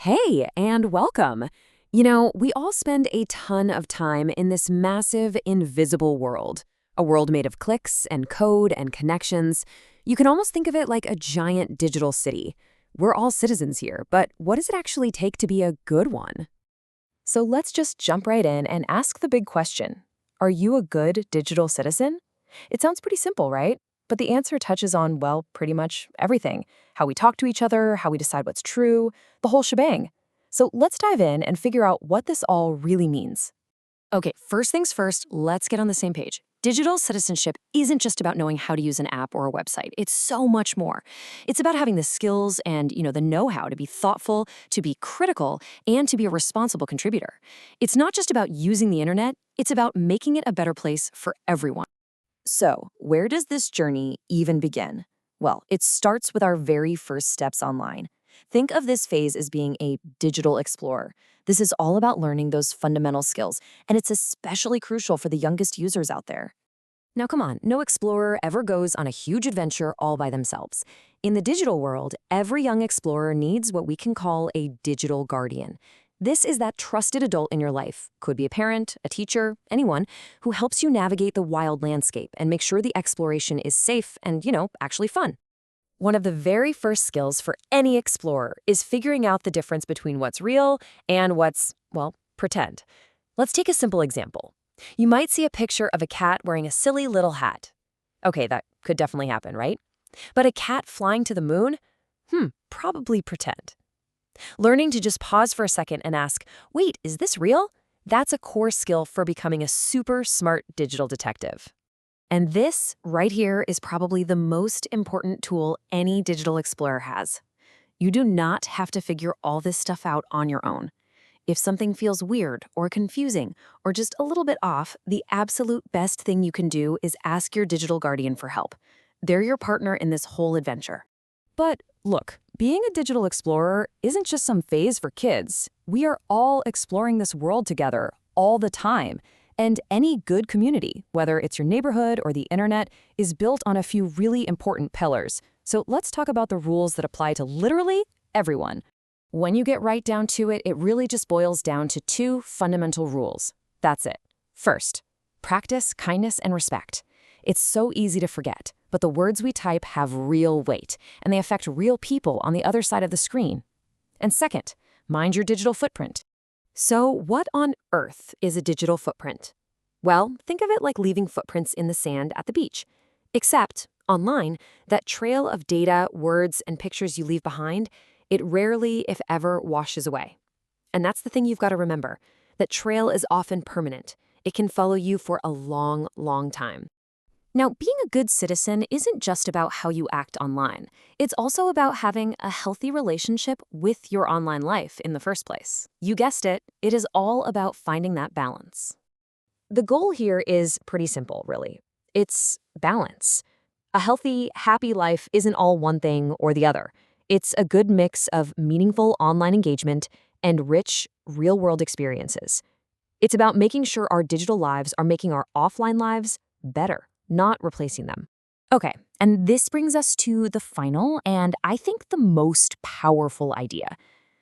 Hey, and welcome. We all spend a ton of time in this massive, invisible world, a world made of clicks and code and connections. You can almost think of it like a giant digital city. We're all citizens here, but what does it actually take to be a good one? So let's just jump right in and ask the big question. Are you a good digital citizen? It sounds pretty simple, right? But the answer touches on, well, pretty much everything. How we talk to each other, how we decide what's true, the whole shebang. So let's dive in and figure out what this all really means. Okay, first things first, let's get on the same page. Digital citizenship isn't just about knowing how to use an app or a website. It's so much more. It's about having the skills and, the know-how to be thoughtful, to be critical, and to be a responsible contributor. It's not just about using the internet, it's about making it a better place for everyone. So, where does this journey even begin? Well, it starts with our very first steps online. Think of this phase as being a digital explorer. This is all about learning those fundamental skills, and it's especially crucial for the youngest users out there. Now, come on, no explorer ever goes on a huge adventure all by themselves. In the digital world, every young explorer needs what we can call a digital guardian. This is that trusted adult in your life, could be a parent, a teacher, anyone, who helps you navigate the wild landscape and make sure the exploration is safe and, actually fun. One of the very first skills for any explorer is figuring out the difference between what's real and what's, well, pretend. Let's take a simple example. You might see a picture of a cat wearing a silly little hat. Okay, that could definitely happen, right? But a cat flying to the moon? Probably pretend. Learning to just pause for a second and ask, wait, is this real? That's a core skill for becoming a super smart digital detective. And this, right here, is probably the most important tool any digital explorer has. You do not have to figure all this stuff out on your own. If something feels weird or confusing or just a little bit off, the absolute best thing you can do is ask your digital guardian for help. They're your partner in this whole adventure. But look, being a digital explorer isn't just some phase for kids. We are all exploring this world together all the time. And any good community, whether it's your neighborhood or the internet, is built on a few really important pillars. So let's talk about the rules that apply to literally everyone. When you get right down to it, it really just boils down to two fundamental rules. That's it. First, practice kindness and respect. It's so easy to forget, but the words we type have real weight, and they affect real people on the other side of the screen. And second, mind your digital footprint. So what on earth is a digital footprint? Well, think of it like leaving footprints in the sand at the beach. Except, online, that trail of data, words, and pictures you leave behind, it rarely, if ever, washes away. And that's the thing you've got to remember. That trail is often permanent. It can follow you for a long, long time. Now, being a good citizen isn't just about how you act online. It's also about having a healthy relationship with your online life in the first place. You guessed it, it is all about finding that balance. The goal here is pretty simple, really. It's balance. A healthy, happy life isn't all one thing or the other. It's a good mix of meaningful online engagement and rich, real-world experiences. It's about making sure our digital lives are making our offline lives better, not replacing them. Okay, and this brings us to the final and I think the most powerful idea.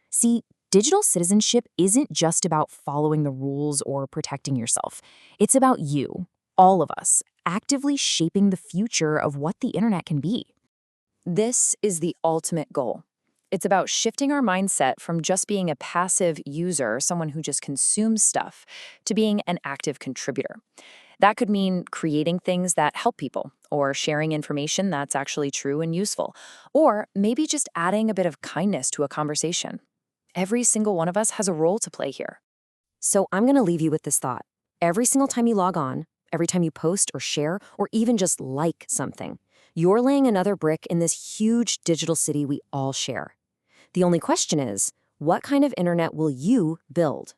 See, digital citizenship isn't just about following the rules or protecting yourself. It's about you, all of us, actively shaping the future of what the internet can be. This is the ultimate goal. It's about shifting our mindset from just being a passive user, someone who just consumes stuff, to being an active contributor. That could mean creating things that help people, or sharing information that's actually true and useful, or maybe just adding a bit of kindness to a conversation. Every single one of us has a role to play here. So I'm going to leave you with this thought. Every single time you log on, every time you post or share, or even just like something, you're laying another brick in this huge digital city we all share. The only question is, what kind of internet will you build?